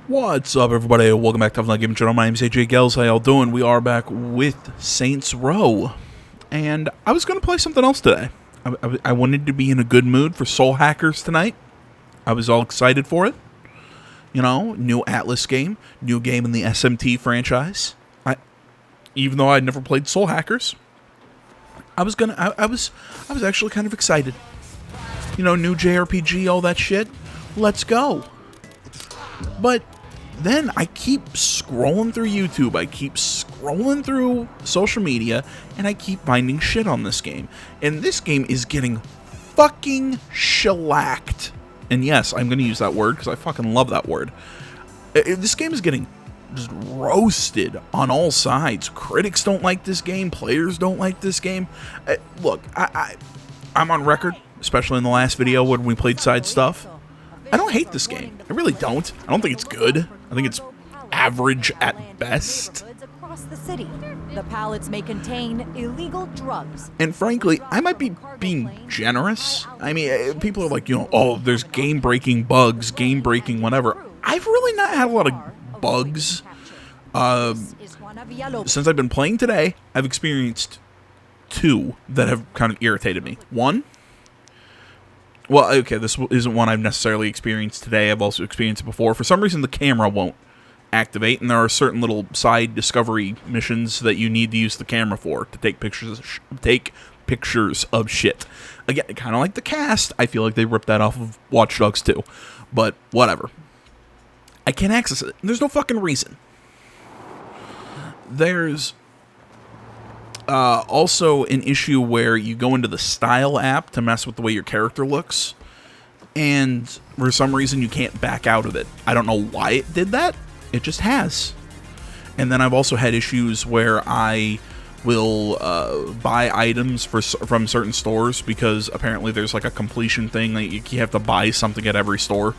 What's up, everybody? Welcome back to Tough Enough Gaming Channel. My name is AJ Gels. How y'all doing? We are back with Saints Row, and I was going to play something else today. I wanted to be in a good mood for Soul Hackers tonight. I was all excited for it. You know, new Atlas game, new game in the SMT franchise. Even though I'd never played Soul Hackers, I was actually kind of excited. You know, new JRPG, all that shit. Let's go. But then I keep scrolling through YouTube, I keep scrolling through social media, and I keep finding shit on this game. And this game is getting fucking shellacked. And yes, I'm going to use that word because I fucking love that word. This game is getting just roasted on all sides. Critics don't like this game, players don't like this game. Look, I'm on record, especially in the last video when we played Side Stuff. I don't hate this game. I really don't. I don't think it's good. I think it's average at best. Across the city, the pallets may contain illegal drugs. And frankly, I might be being generous. I mean, people are like, you know, oh, there's game-breaking bugs, game-breaking whatever. I've really not had a lot of bugs. Since I've been playing today, I've experienced two that have kind of irritated me. One, well, okay, this isn't one I've necessarily experienced today. I've also experienced it before. For some reason, the camera won't activate, and there are certain little side discovery missions that you need to use the camera for to take pictures of shit. Again, kind of like the cast. I feel like they ripped that off of Watch Dogs 2, but whatever. I can't access it. There's no fucking reason. There's also an issue where you go into the Style app to mess with the way your character looks, and for some reason you can't back out of it. I don't know why it did that. It just has. And then I've also had issues where I will buy items from certain stores because apparently there's like a completion thing that you have to buy something at every store.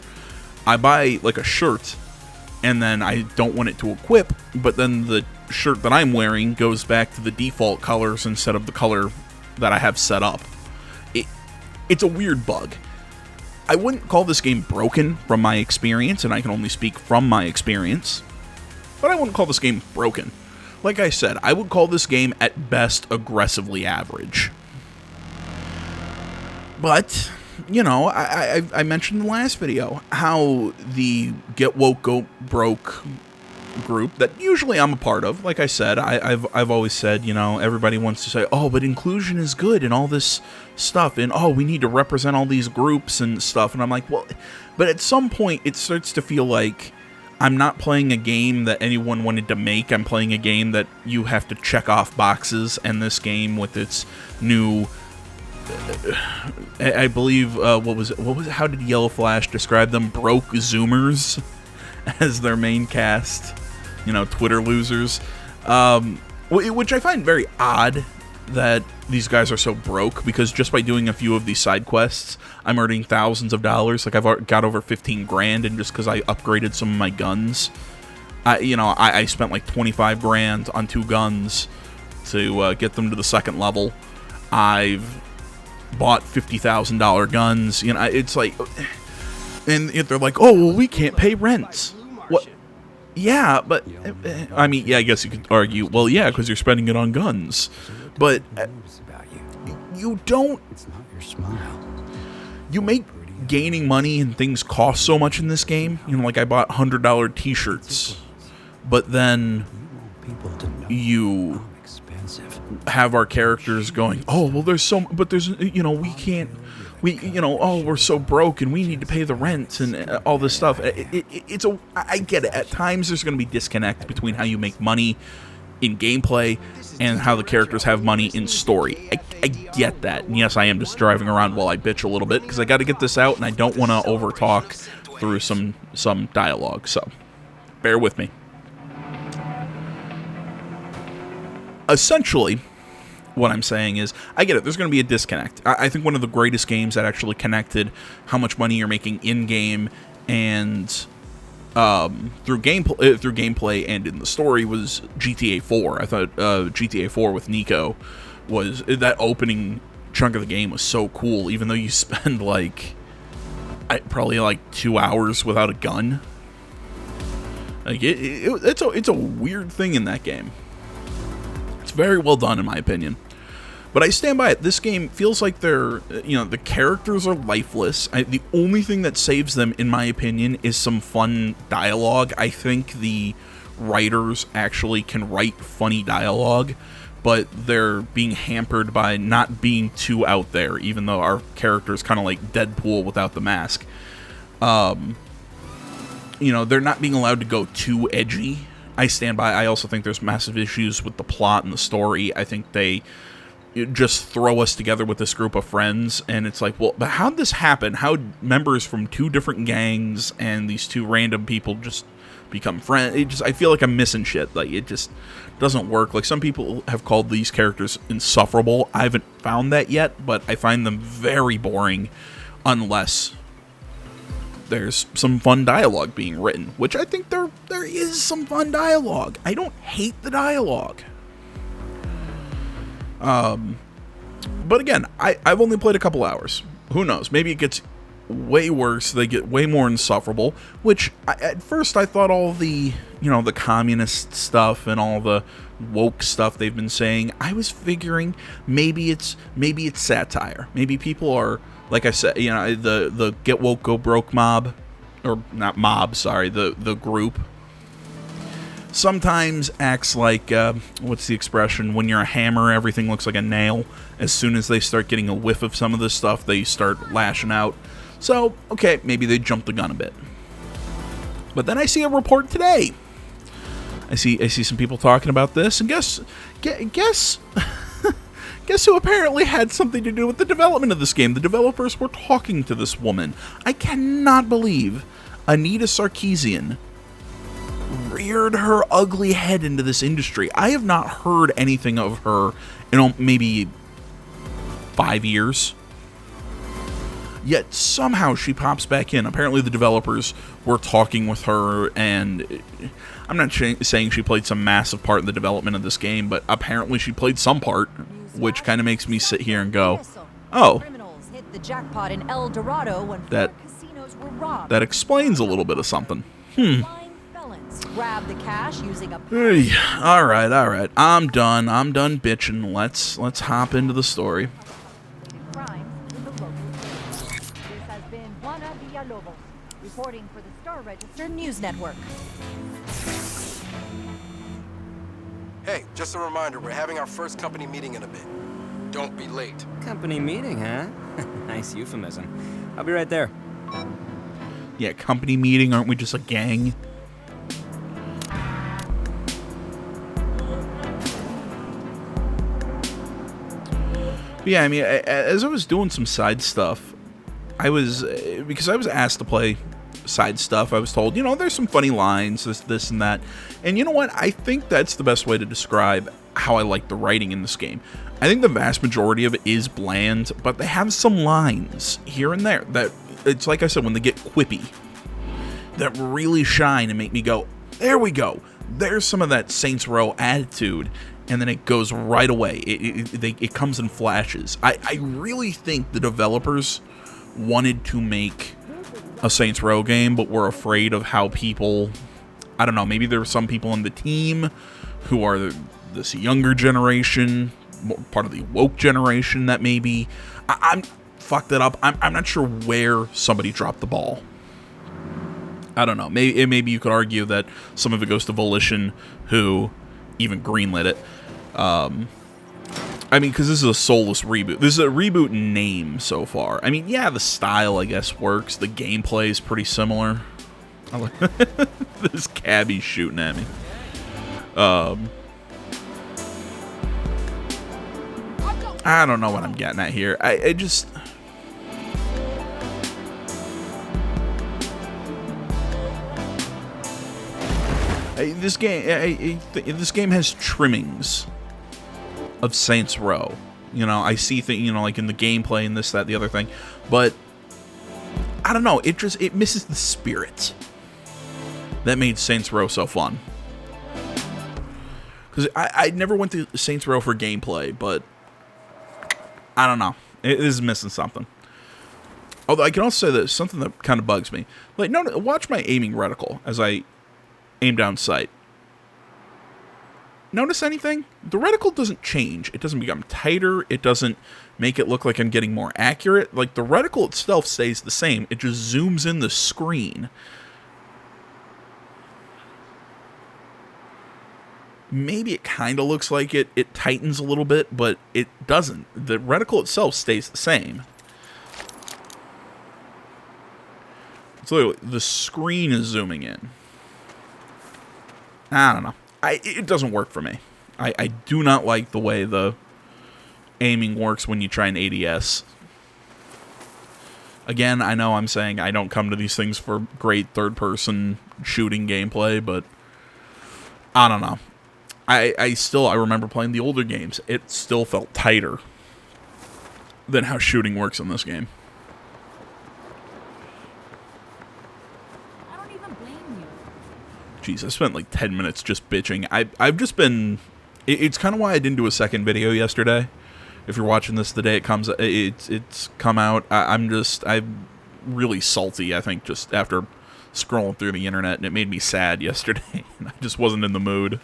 I buy like a shirt, and then I don't want it to equip, but then the shirt that I'm wearing goes back to the default colors instead of the color that I have set up. It's a weird bug. I wouldn't call this game broken from my experience, and I can only speak from my experience, but I wouldn't call this game broken. Like I said, I would call this game at best aggressively average. But you know, I mentioned in the last video how the Get Woke Go Broke group that usually I'm a part of, like I said, I've always said, you know, everybody wants to say, oh, but inclusion is good and all this stuff, and oh, we need to represent all these groups and stuff, and I'm like, well, but at some point it starts to feel like I'm not playing a game that anyone wanted to make. I'm playing a game that you have to check off boxes, and this game with its new I believe, what was it? How did Yellow Flash describe them? Broke Zoomers as their main cast. You know, Twitter losers. Which I find very odd that these guys are so broke, because just by doing a few of these side quests, I'm earning thousands of dollars. Like, I've got over 15 grand, and just because I upgraded some of my guns. I spent like 25 grand on 2 guns to get them to the 2nd level. I've bought $50,000 guns, you know, it's like, and they're like, oh, well, we can't pay rent. What? Yeah, but, I mean, yeah, I guess you could argue, well, yeah, because you're spending it on guns, but you don't, you make gaining money and things cost so much in this game, you know, like I bought $100 t-shirts, but then you have our characters going, oh, well, there's, you know, oh, we're so broke and we need to pay the rent and all this stuff. I get it. At times there's going to be disconnect between how you make money in gameplay and how the characters have money in story. I get that. And yes, I am just driving around while I bitch a little bit because I got to get this out and I don't want to overtalk through some dialogue. So bear with me. Essentially, what I'm saying is, I get it, there's going to be a disconnect. I think one of the greatest games that actually connected how much money you're making in-game and through gameplay and in the story was GTA 4. I thought GTA 4 with Nico was, that opening chunk of the game was so cool, even though you spend like probably like 2 hours without a gun. Like it's a weird thing in that game. It's very well done in my opinion. But I stand by it. This game feels like the characters are lifeless. The only thing that saves them, in my opinion, is some fun dialogue. I think the writers actually can write funny dialogue, but they're being hampered by not being too out there, even though our character is kind of like Deadpool without the mask. They're not being allowed to go too edgy. I stand by. I also think there's massive issues with the plot and the story. I think they just throw us together with this group of friends, and it's like, well, but how'd this happen? How'd members from two different gangs and these two random people just become friends? I feel like I'm missing shit. Like, it just doesn't work. Like, some people have called these characters insufferable. I haven't found that yet, but I find them very boring unless there's some fun dialogue being written, which I think there is some fun dialogue. I don't hate the dialogue. But again, I've only played a couple hours. Who knows? Maybe it gets way worse. They get way more insufferable, which at first I thought all the, the communist stuff and all the woke stuff they've been saying, I was figuring maybe it's satire. Maybe people are, like I said, the Get Woke Go Broke mob, or not mob, sorry, the group sometimes acts like, what's the expression? When you're a hammer, everything looks like a nail. As soon as they start getting a whiff of some of this stuff, they start lashing out. So, okay, maybe they jumped the gun a bit. But then I see a report today. I see some people talking about this, and guess who apparently had something to do with the development of this game? The developers were talking to this woman. I cannot believe Anita Sarkeesian reared her ugly head into this industry. I have not heard anything of her in maybe 5 years. Yet somehow she pops back in. Apparently the developers were talking with her, and I'm not saying she played some massive part in the development of this game, but apparently she played some part, which kind of makes me sit here and go, oh, Criminals hit the jackpot in El Dorado when that casinos were robbed. that explains a little bit of something. Grab the cash using a All right. I'm done bitching. Let's hop into the story. crimes in the local area. This has been Juana Villalobos, reporting for the Star Register News Network. Hey, just a reminder, we're having our first company meeting in a bit. Don't be late. Company meeting, huh? Nice euphemism. I'll be right there. Yeah, company meeting. Aren't we just a gang? But yeah, I mean, as I was doing some side stuff, because I was asked to play side stuff, I was told, there's some funny lines, this and that. And you know what? I think that's the best way to describe how I like the writing in this game. I think the vast majority of it is bland, but they have some lines here and there that, it's like I said, when they get quippy, that really shine and make me go, there we go. There's some of that Saints Row attitude. And then it goes right away. It comes in flashes. I really think the developers wanted to make a Saints Row game, but were afraid of how people, I don't know, maybe there were some people on the team who are this younger generation, part of the woke generation that maybe, I'm fucked it up. I'm not sure where somebody dropped the ball. I don't know. Maybe you could argue that some of it goes to Volition, who even greenlit it. I mean, because this is a soulless reboot. This is a reboot in name so far. I mean, yeah, the style, I guess, works. The gameplay is pretty similar. I like this cabbie shooting at me. I don't know what I'm getting at here. I just... This game has trimmings of Saints Row. I see things, like in the gameplay and this, that, the other thing, but I don't know. It misses the spirit that made Saints Row so fun. Because I never went to Saints Row for gameplay, but I don't know. It is missing something. Although I can also say that something that kind of bugs me. Like, no, watch my aiming reticle as I aim down sight. Notice anything? The reticle doesn't change. It doesn't become tighter. It doesn't make it look like I'm getting more accurate. Like, the reticle itself stays the same. It just zooms in the screen. Maybe it kind of looks like it tightens a little bit, but it doesn't. The reticle itself stays the same. So literally, the screen is zooming in. I don't know. It doesn't work for me. I do not like the way the aiming works when you try an ADS. Again, I know I'm saying I don't come to these things for great third-person shooting gameplay, but I don't know. I remember playing the older games. It still felt tighter than how shooting works in this game. I don't even blame you. Jeez, I spent like 10 minutes just bitching. I've just been... It's kind of why I didn't do a second video yesterday. If you're watching this the day it comes... It's come out. I'm really salty, I think, just after scrolling through the internet, and it made me sad yesterday. And I just wasn't in the mood.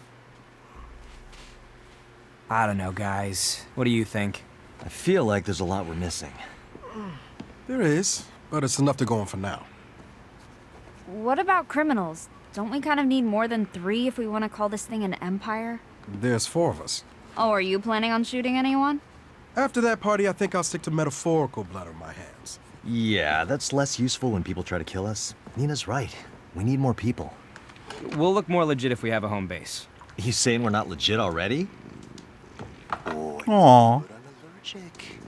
I don't know, guys. What do you think? I feel like there's a lot we're missing. There is, but it's enough to go on for now. What about criminals? Don't we kind of need more than 3 if we want to call this thing an empire? There's 4 of us. Oh, are you planning on shooting anyone? After that party, I think I'll stick to metaphorical blood on my hands. Yeah, that's less useful when people try to kill us. Nina's right. We need more people. We'll look more legit if we have a home base. You saying we're not legit already? Aww. But I'm allergic.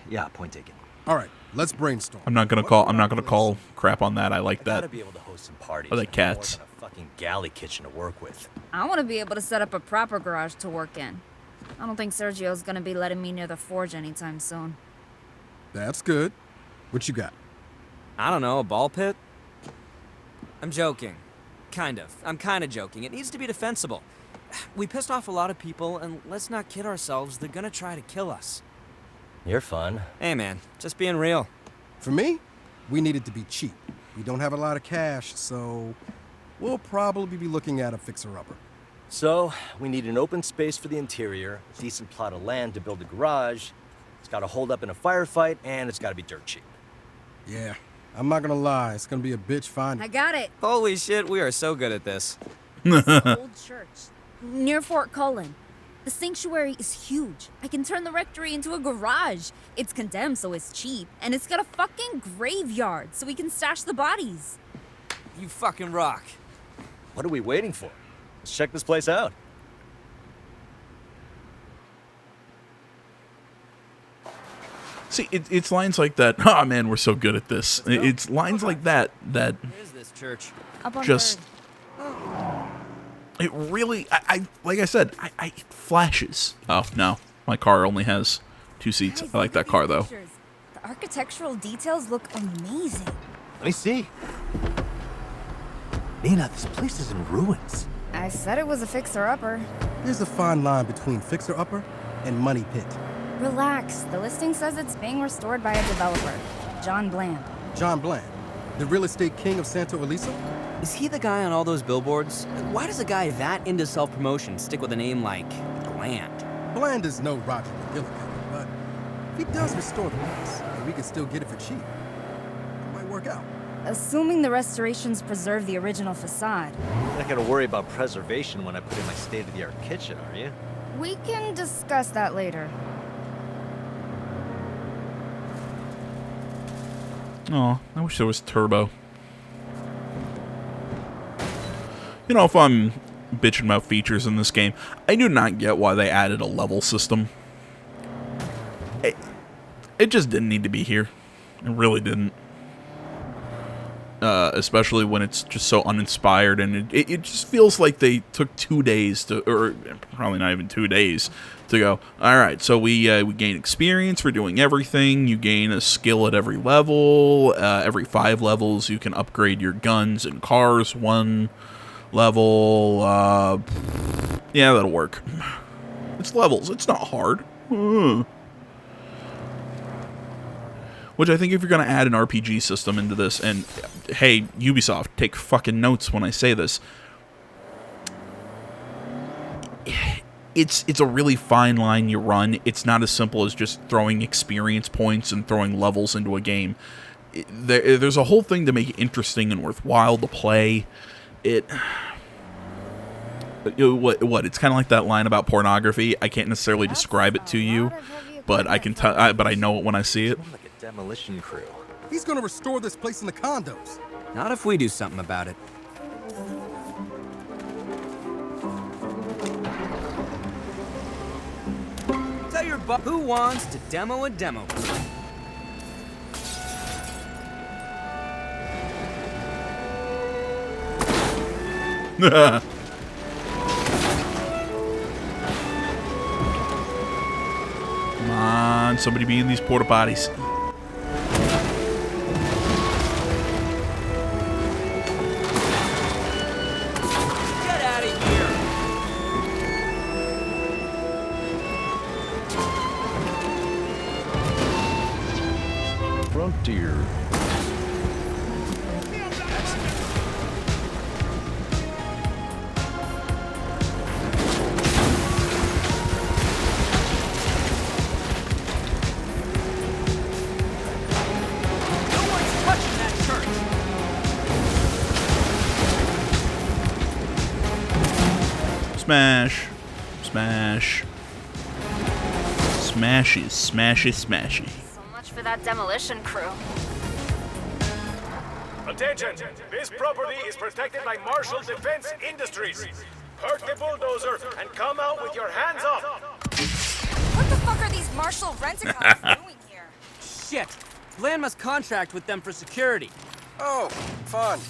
Yeah, point taken. All right, let's brainstorm. I'm not gonna call crap on that. I like Gotta that. be able to host some parties. I like cats. More than a fucking galley kitchen to work with. I want to be able to set up a proper garage to work in. I don't think Sergio's gonna be letting me near the forge anytime soon. That's good. What you got? I don't know, a ball pit? I'm joking. Kind of. I'm kind of joking. It needs to be defensible. We pissed off a lot of people, and let's not kid ourselves, they're gonna try to kill us. You're fun. Hey man, just being real. For me, we needed to be cheap. We don't have a lot of cash, so we'll probably be looking at a fixer-upper. So, we need an open space for the interior, a decent plot of land to build a garage. It's gotta hold up in a firefight, and it's gotta be dirt cheap. Yeah, I'm not gonna lie, it's gonna be a bitch finding. I got it. Holy shit, we are so good at this. Old church near Fort Cullen. The sanctuary is huge. I can turn the rectory into a garage. It's condemned, so it's cheap, and it's got a fucking graveyard, so we can stash the bodies. You fucking rock. What are we waiting for? Let's check this place out. See, it's lines like that. Oh man, we're so good at this. It's lines like that Where is this church? Up on just... Third. It really, I like I said, it flashes. Oh, no. My car only has 2 seats. Guys, I like look that at car, these though. pictures. The architectural details look amazing. Let me see. Nina, this place is in ruins. I said it was a fixer-upper. There's a fine line between fixer-upper and money pit. Relax. The listing says it's being restored by a developer, John Bland. John Bland, the real estate king of Santa Elisa? Is he the guy on all those billboards? Why does a guy that into self-promotion stick with a name like Bland? Bland is no Roger McGillicuddy, but if he does restore the place, and we can still get it for cheap, it might work out. Assuming the restorations preserve the original facade. You're not gonna worry about preservation when I put in my state-of-the-art kitchen, are you? We can discuss that later. Oh, I wish there was turbo. You know, if I'm bitching about features in this game, I do not get why they added a level system. It just didn't need to be here. It really didn't. Especially when it's just so uninspired, and it just feels like they took 2 days to, or probably not even 2 days, to go, alright, so we gain experience for doing everything, you gain a skill at every level, every 5 levels you can upgrade your guns and cars 1 level, yeah, that'll work. It's levels, it's not hard. When Which I think if you're going to add an RPG system into this, and hey, Ubisoft, take fucking notes when I say this, it's a really fine line you run. It's not as simple as just throwing experience points and throwing levels into a game. There's a whole thing to make it interesting and worthwhile to play. What? It's kind of like that line about pornography. I can't necessarily describe it to you, but I can tell. But I know it when I see it. Like a demolition crew. He's gonna restore this place in the condos. Not if we do something about it. Tell your who wants to demo a demo crew? Come on, somebody be in these porta potties. Get out of here! Frontier. Smash. Smash. Smashy, smashy, smashy. So much for that demolition crew. Attention! This property is protected by Marshall Defense Industries. Park the bulldozer and come out with your hands up! What the fuck are these Marshall rent-a-cars doing here? Shit! Bland must contract with them for security. Oh, fun.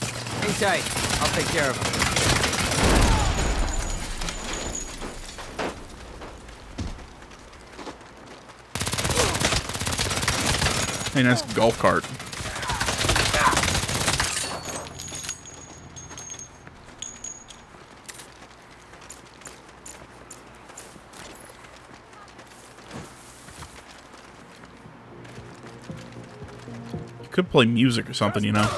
Hang tight. I'll take care of them. Hey, nice golf cart. You could play music or something, you know.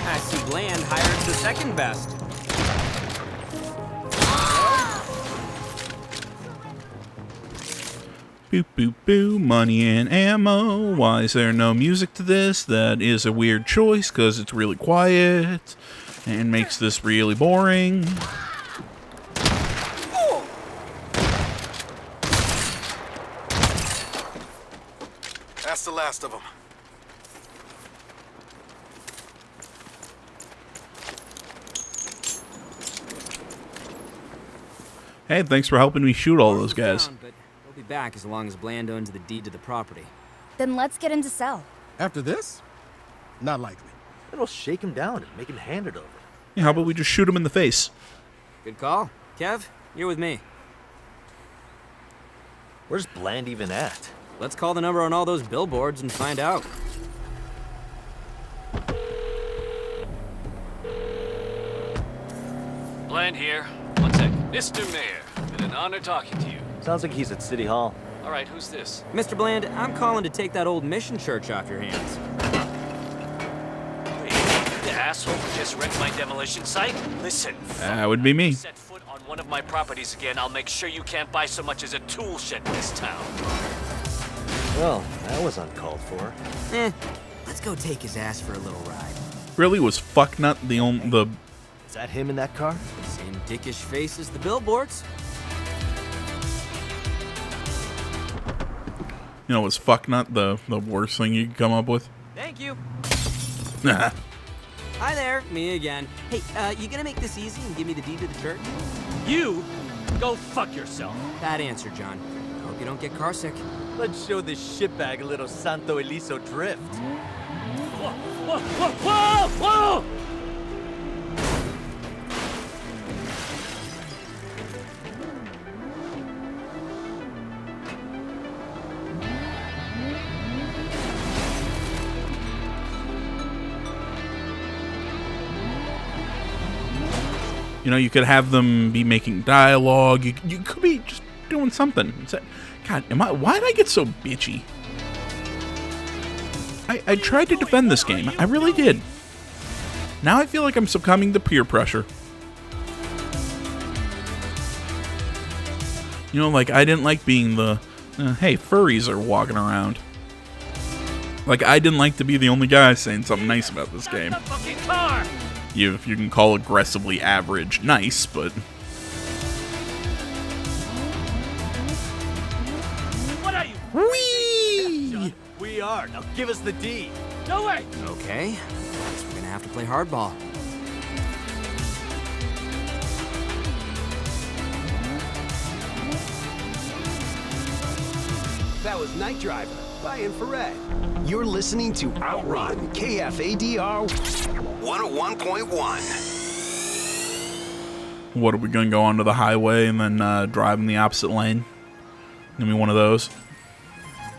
I see Bland hired the second best. Boop, boop, boo, money and ammo. Why is there no music to this? That is a weird choice, because it's really quiet and makes this really boring. That's the last of them. Hey, thanks for helping me shoot all those guys. But we'll be back as long as Bland owns the deed to the property. Then let's get him to sell. After this? Not likely. It'll shake him down and make him hand it over. Yeah, how about we just shoot him in the face? Good call. Kev, you're with me. Where's Bland even at? Let's call the number on all those billboards and find out. Bland here. One sec. Mr. Mayor, been an honor talking to you. Sounds like he's at City Hall. All right, who's this? Mr. Bland, I'm calling to take that old mission church off your hands. Hey, the asshole who just wrecked my demolition site? Listen. That would be me. Set foot on one of my properties again, I'll make sure you can't buy so much as a tool shed in this town. Well, that was uncalled for. Let's go take his ass for a little ride. Really, was Fucknut the Is that him in that car? Same dickish face as the billboards. you know, was Fucknut the worst thing you could come up with? Thank you. Nah. Hi there, me again. Hey, you gonna make this easy and give me the deed to the church? You? Go fuck yourself. Bad answer, John. Hope you don't get carsick. Let's show this shitbag a little Santo Eliso drift. Whoa, whoa, whoa, whoa, whoa! You know, you could have them be making dialogue. You could be just doing something. God, why did I get so bitchy? I tried to defend this game. I really did. Now I feel like I'm succumbing to peer pressure. You know, like, I didn't like being the, hey, furries are walking around. Like, I didn't like to be the only guy saying something nice about this game. If you can call aggressively average nice, but... What are you? Whee! We are. Now give us the deed. No way! Okay. Guess we're gonna have to play hardball. That was Night Driver by Infrared. You're listening to Outrun KFADR 101.1. What, are we gonna go onto the highway and then drive in the opposite lane? Give me one of those.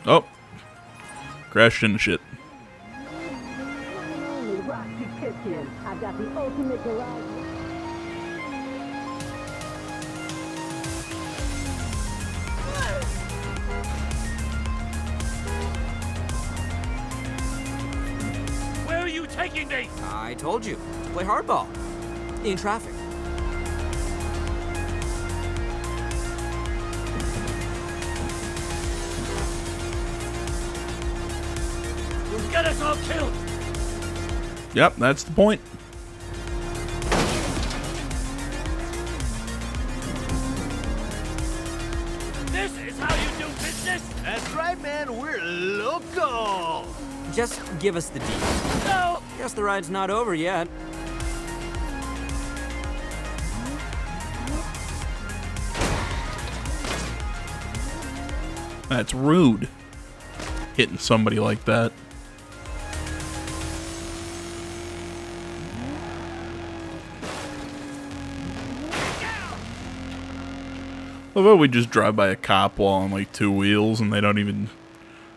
Oh. Crashed into shit. Where are you taking me? I told you. Play hardball. In traffic. You'll get us all killed! Yep, that's the point. This is how you do business? That's right, man. We're local. Just give us the deed. No! Guess the ride's not over yet. That's rude. Hitting somebody like that. Although we just drive by a cop while on like two wheels and they don't even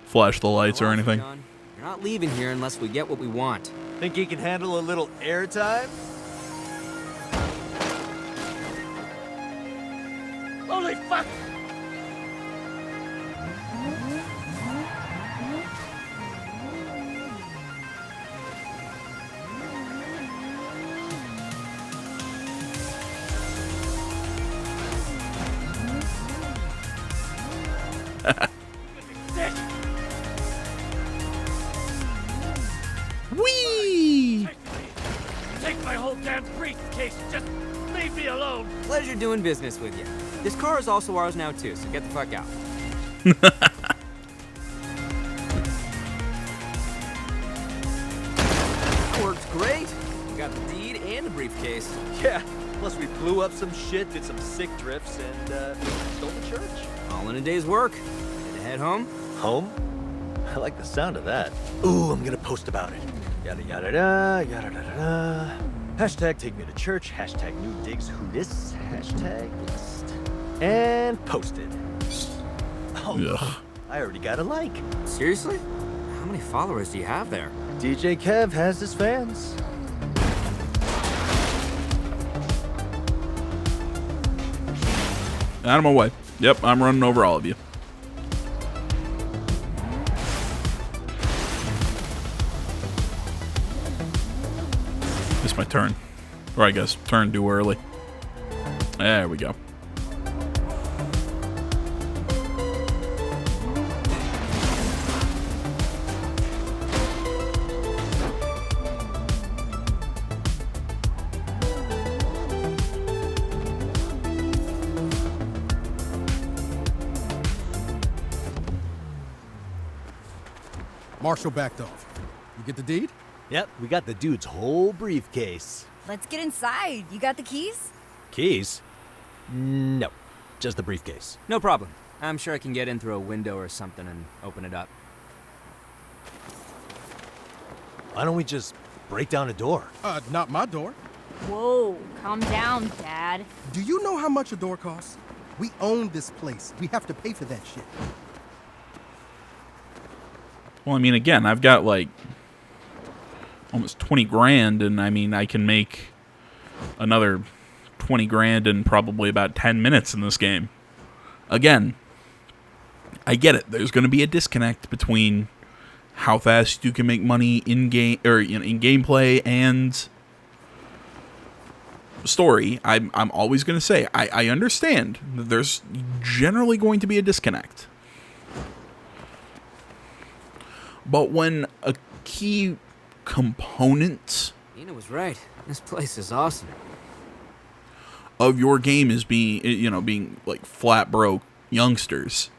flash the lights or Well, anything. John, you're not leaving here unless we get what we want. Think you can handle a little airtime? Holy fuck! Sick! Whee! Take my whole damn briefcase! Just leave me alone! Pleasure doing business with you. This car is also ours now too, so get the fuck out. Worked great. We got the deed and the briefcase. Yeah. Plus we blew up some shit, did some sick drifts, and stole the church. All in a day's work. Ready to head home? Home? I like the sound of that. Ooh, I'm gonna post about it. Yada yada da, yada da da da. Hashtag take me to church, hashtag new digs who this, hashtag list. And posted. Oh, Ugh. I already got a like. Seriously? How many followers do you have there? DJ Kev has his fans. Out of my way. Yep, I'm running over all of you. It's my turn. Or I guess turn too early. There we go. Marshall backed off. You get the deed? Yep, we got the dude's whole briefcase. Let's get inside. You got the keys? Keys? No, just the briefcase. No problem. I'm sure I can get in through a window or something and open it up. Why don't we just break down a door? Not my door. Whoa, calm down, Dad. Do you know how much a door costs? We own this place. We have to pay for that shit. Well, I mean, again, I've got like almost 20 grand, and I mean, I can make another 20 grand in probably about 10 minutes in this game. Again, I get it. There's going to be a disconnect between how fast you can make money in game or in gameplay and story. I'm always going to say I understand that there's generally going to be a disconnect. But when a key component Nina was right. This place is awesome. of your game is being like flat broke youngsters,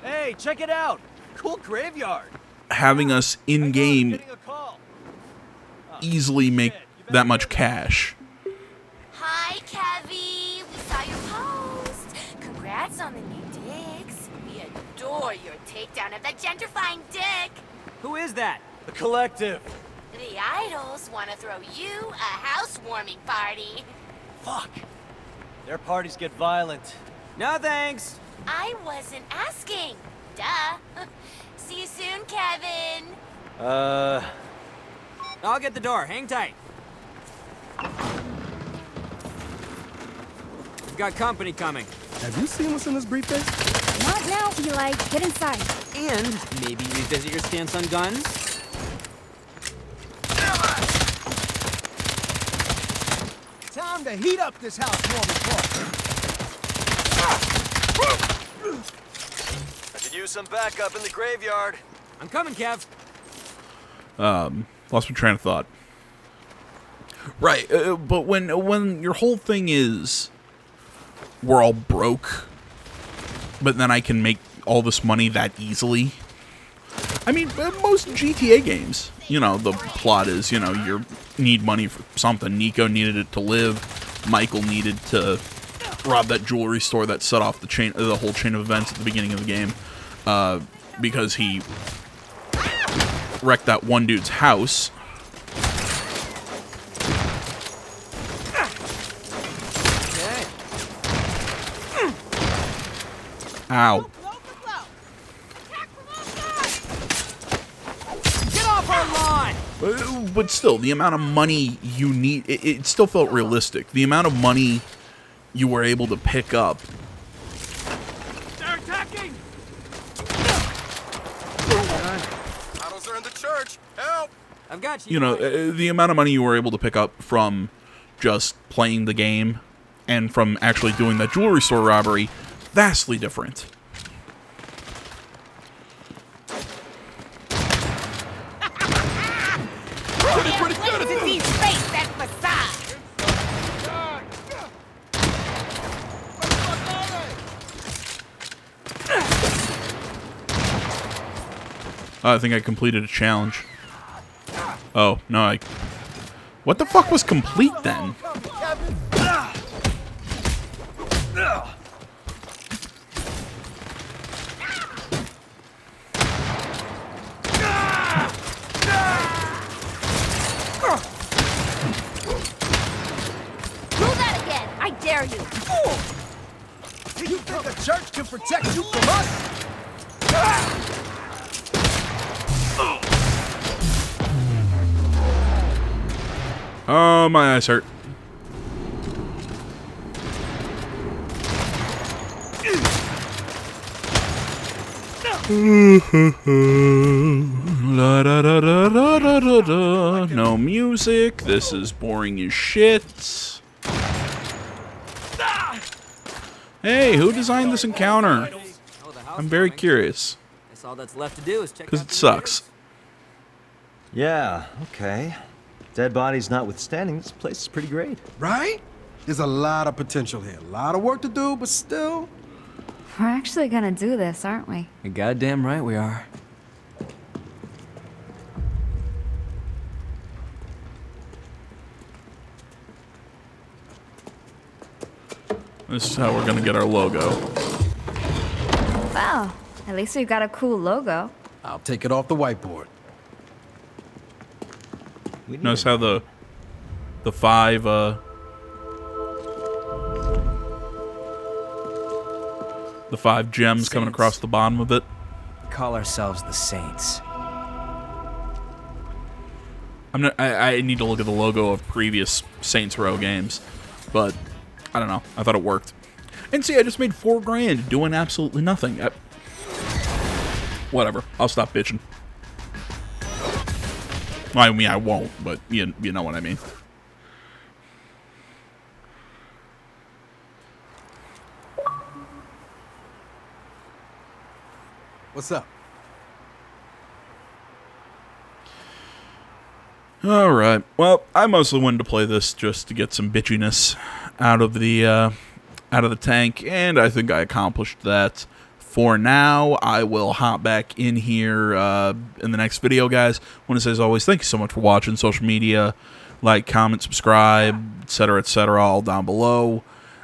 Hey, check it out! Cool graveyard! having us in game Getting a call. easily make that much cash. Hi, Kevy. We saw your post. Congrats on the new digs. We adore your takedown of that gentrifying dick. Who is that? The collective. The idols want to throw you a housewarming party. Fuck. Their parties get violent. No thanks. I wasn't asking. Duh. See you soon, Kevin. I'll get the door. Hang tight. We've got company coming. Have you seen what's in this briefcase? Not now, Eli. Get inside. And maybe revisit your stance on guns? Time to heat up this housewarming party. I could use some backup in the graveyard. I'm coming, Kev. Lost my train of thought. Right, but when your whole thing is we're all broke, but then I can make all this money that easily. I mean, most GTA games, the plot is, you need money for something. Nico needed it to live. Michael needed to rob that jewelry store that set off the whole chain of events at the beginning of the game, because he wrecked that one dude's house. Ow. Get off our lawn! But still, the amount of money you need, it still felt realistic. The amount of money you were able to pick up. They're attacking! Idols are in the church. Help! I've got you. The amount of money you were able to pick up from just playing the game and from actually doing that jewelry store robbery, vastly different. Pretty good at to deface that facade. I think I completed a challenge. Oh, no, what the fuck was complete then? Do that again. I dare you. You think the church can protect you from us? Oh, my eyes hurt. La, da, da, da, da, da, da, da. No music. This is boring as shit. Hey, who designed this encounter? Oh, the house I'm very coming. curious. Guess all that's left to do is check Because out it the sucks. Yeah, okay. Dead bodies notwithstanding, this place is pretty great. Right? There's a lot of potential here. A lot of work to do, but still. We're actually gonna do this, aren't we? You're goddamn right we are. This is how we're going to get our logo. Well, at least we've got a cool logo. I'll take it off the whiteboard. We need Notice a- how the five gems coming Saints. across the bottom of it. Call ourselves the Saints. I need to look at the logo of previous Saints Row games, but I don't know. I thought it worked. And see, I just made $4 grand doing absolutely nothing. whatever. I'll stop bitching. I mean, I won't, but you know what I mean. What's up? Alright, well, I mostly wanted to play this just to get some bitchiness out of the tank, and I think I accomplished that. For now, I will hop back in here in the next video, guys. I want to say, as always, thank you so much for watching. Social media, like, comment, subscribe, etc., all down below.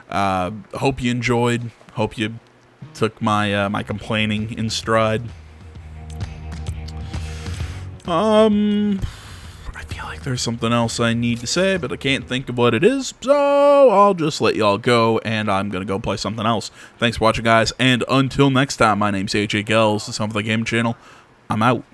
Hope you enjoyed. Hope you took my my complaining in stride. I feel like there's something else I need to say, but I can't think of what it is, so I'll just let y'all go, and I'm gonna go play something else. Thanks for watching, guys, and until next time, my name's AJ Gels, the Son of the Game Channel. I'm out.